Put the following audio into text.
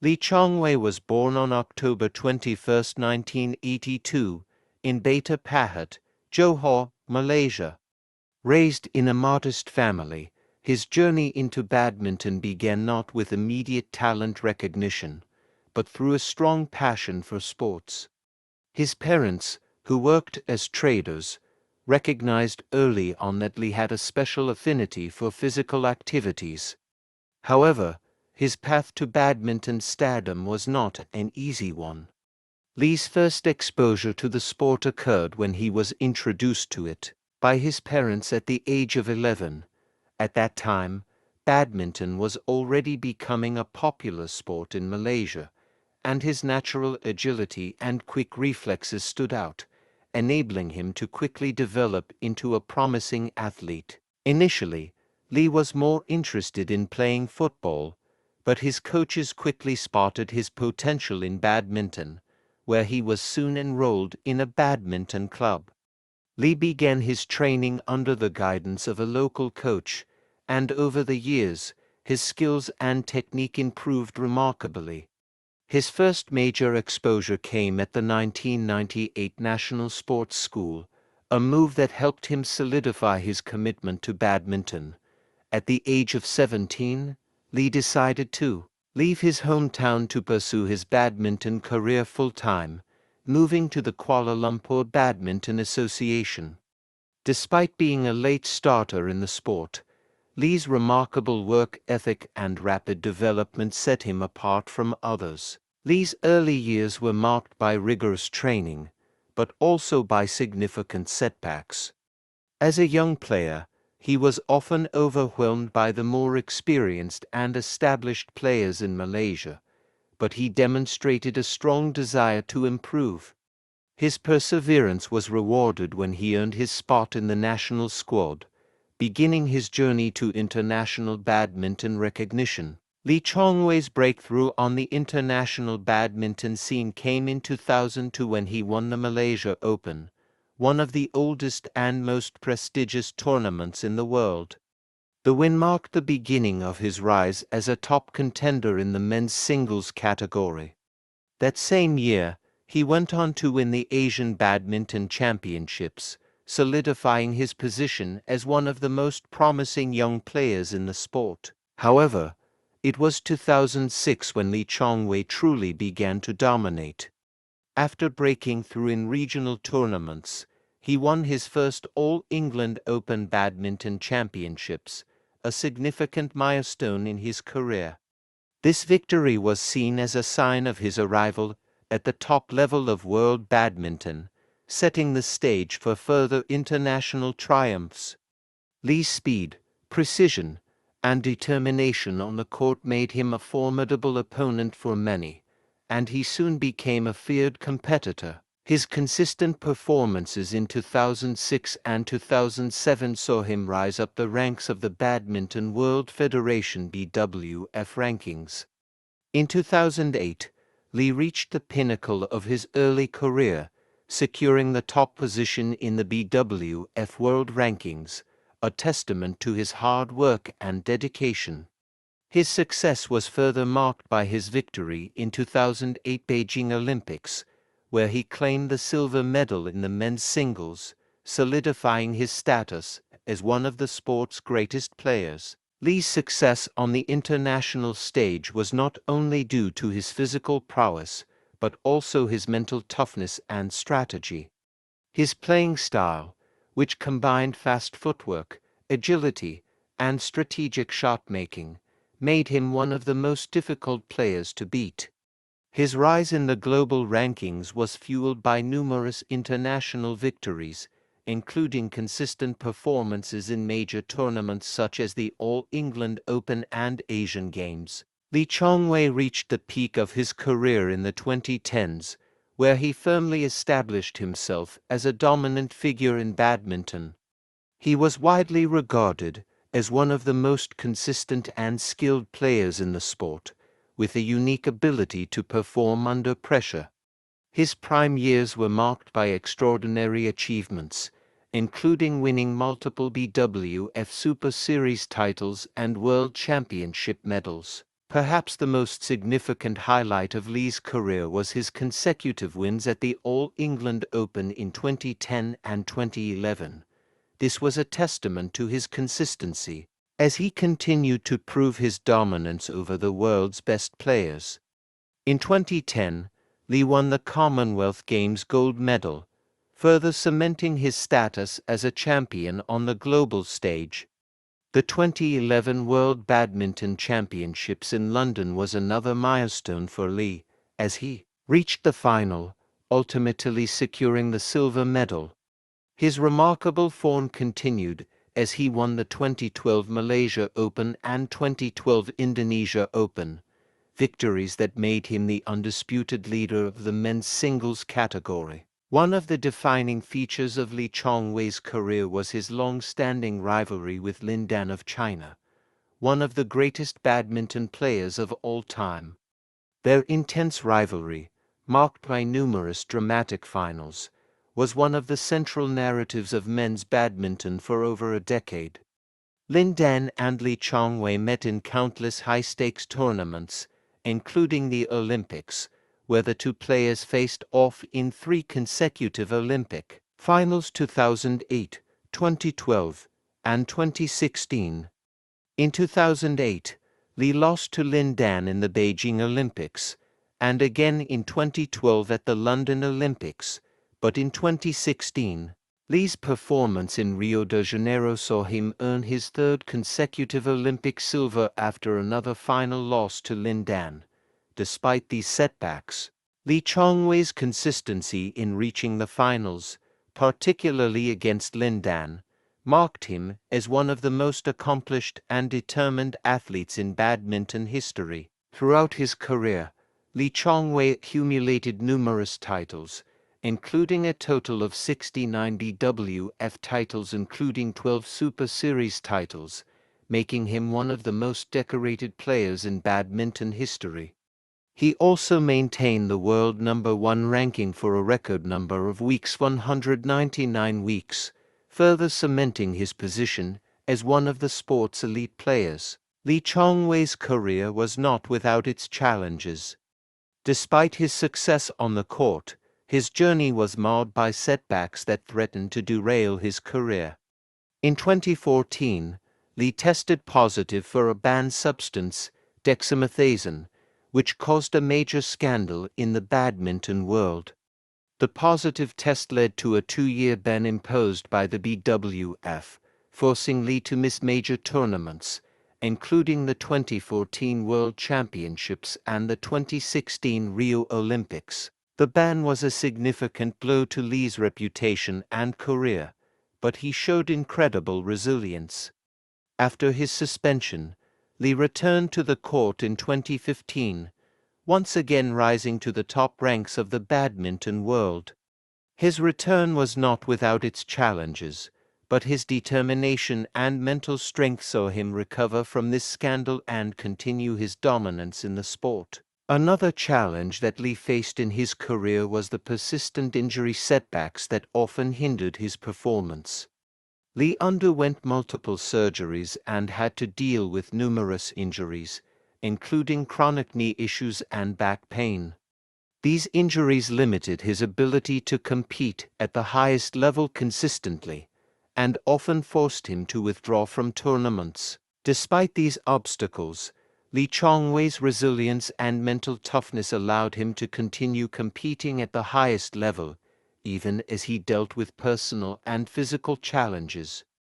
Chong Wei was born on October 21, 1982, in Beta Pahat, Johor, Malaysia. Raised in a modest family, his journey into badminton began not with immediate talent recognition, but through a strong passion for sports. His parents, who worked as traders, recognized early on that Lee had a special affinity for physical activities. However, his path to badminton stardom was not an easy one. Lee's first exposure to the sport occurred when he was introduced to it by his parents at the age of 11. At that time, badminton was already becoming a popular sport in Malaysia, and his natural agility and quick reflexes stood out, enabling him to quickly develop into a promising athlete. Initially, Lee was more interested in playing football, but his coaches quickly spotted his potential in badminton, where he was soon enrolled in a badminton club. Lee began his training under the guidance of a local coach, and over the years, his skills and technique improved remarkably. His first major exposure came at the 1998 National Sports School, a move that helped him solidify his commitment to badminton. At the age of 17, Lee decided to leave his hometown to pursue his badminton career full-time, moving to the Kuala Lumpur Badminton Association. Despite being a late starter in the sport, Lee's remarkable work ethic and rapid development set him apart from others. Lee's early years were marked by rigorous training, but also by significant setbacks. As a young player, he was often overwhelmed by the more experienced and established players in Malaysia, but he demonstrated a strong desire to improve. His perseverance was rewarded when he earned his spot in the national squad, beginning his journey to international badminton recognition. Chong Wei's breakthrough on the international badminton scene came in 2002 when he won the Malaysia Open, one of the oldest and most prestigious tournaments in the world. The win marked the beginning of his rise as a top contender in the men's singles category. That same year, he went on to win the Asian Badminton Championships, solidifying his position as one of the most promising young players in the sport. However, it was 2006 when Chong Wei truly began to dominate. After breaking through in regional tournaments, he won his first All-England Open Badminton Championships, a significant milestone in his career. This victory was seen as a sign of his arrival at the top level of world badminton, setting the stage for further international triumphs. Lee's speed, precision, and determination on the court made him a formidable opponent for many, and he soon became a feared competitor. His consistent performances in 2006 and 2007 saw him rise up the ranks of the Badminton World Federation (BWF) rankings. In 2008, Lee reached the pinnacle of his early career, securing the top position in the BWF World Rankings, a testament to his hard work and dedication. His success was further marked by his victory in 2008 Beijing Olympics, where he claimed the silver medal in the men's singles, solidifying his status as one of the sport's greatest players. Lee's success on the international stage was not only due to his physical prowess, but also his mental toughness and strategy. His playing style, which combined fast footwork, agility, and strategic shot-making, made him one of the most difficult players to beat. His rise in the global rankings was fueled by numerous international victories, including consistent performances in major tournaments such as the All-England Open and Asian Games. Chong Wei reached the peak of his career in the 2010s, where he firmly established himself as a dominant figure in badminton. He was widely regarded as one of the most consistent and skilled players in the sport, with a unique ability to perform under pressure. His prime years were marked by extraordinary achievements, including winning multiple BWF Super Series titles and World Championship medals. Perhaps the most significant highlight of Li's career was his consecutive wins at the All England Open in 2010 and 2011. This was a testament to his consistency, as he continued to prove his dominance over the world's best players. In 2010, Li won the Commonwealth Games gold medal, further cementing his status as a champion on the global stage. The 2011 World Badminton Championships in London was another milestone for Li, as he reached the final, ultimately securing the silver medal. His remarkable form continued as he won the 2012 Malaysia Open and 2012 Indonesia Open, victories that made him the undisputed leader of the men's singles category. One of the defining features of Li Chong Wei's career was his long-standing rivalry with Lin Dan of China, one of the greatest badminton players of all time. Their intense rivalry, marked by numerous dramatic finals, was one of the central narratives of men's badminton for over a decade. Lin Dan and Li Chong Wei met in countless high-stakes tournaments, including the Olympics, where the two players faced off in 3 consecutive Olympic finals: 2008, 2012, and 2016. In 2008, Li lost to Lin Dan in the Beijing Olympics, and again in 2012 at the London Olympics, but in 2016, Li's performance in Rio de Janeiro saw him earn his 3rd consecutive Olympic silver after another final loss to Lin Dan. Despite these setbacks, Li Chong Wei's consistency in reaching the finals, particularly against Lin Dan, marked him as one of the most accomplished and determined athletes in badminton history. Throughout his career, Li Chong Wei accumulated numerous titles, including a total of 69 BWF titles including 12 Super Series titles, making him one of the most decorated players in badminton history. He also maintained the world #1 ranking for a record number of weeks, 199 weeks, further cementing his position as one of the sport's elite players. Li Chong Wei's career was not without its challenges. Despite his success on the court, his journey was marred by setbacks that threatened to derail his career. In 2014, Li tested positive for a banned substance, dexamethasone, which caused a major scandal in the badminton world. The positive test led to a 2-year ban imposed by the BWF, forcing Li to miss major tournaments, including the 2014 World Championships and the 2016 Rio Olympics. The ban was a significant blow to Li's reputation and career, but he showed incredible resilience. After his suspension, Li returned to the court in 2015, once again rising to the top ranks of the badminton world. His return was not without its challenges, but his determination and mental strength saw him recover from this scandal and continue his dominance in the sport. Another challenge that Li faced in his career was the persistent injury setbacks that often hindered his performance. Li underwent multiple surgeries and had to deal with numerous injuries, including chronic knee issues and back pain. These injuries limited his ability to compete at the highest level consistently, and often forced him to withdraw from tournaments. Despite these obstacles, Li Chong Wei's resilience and mental toughness allowed him to continue competing at the highest level, even as he dealt with personal and physical challenges.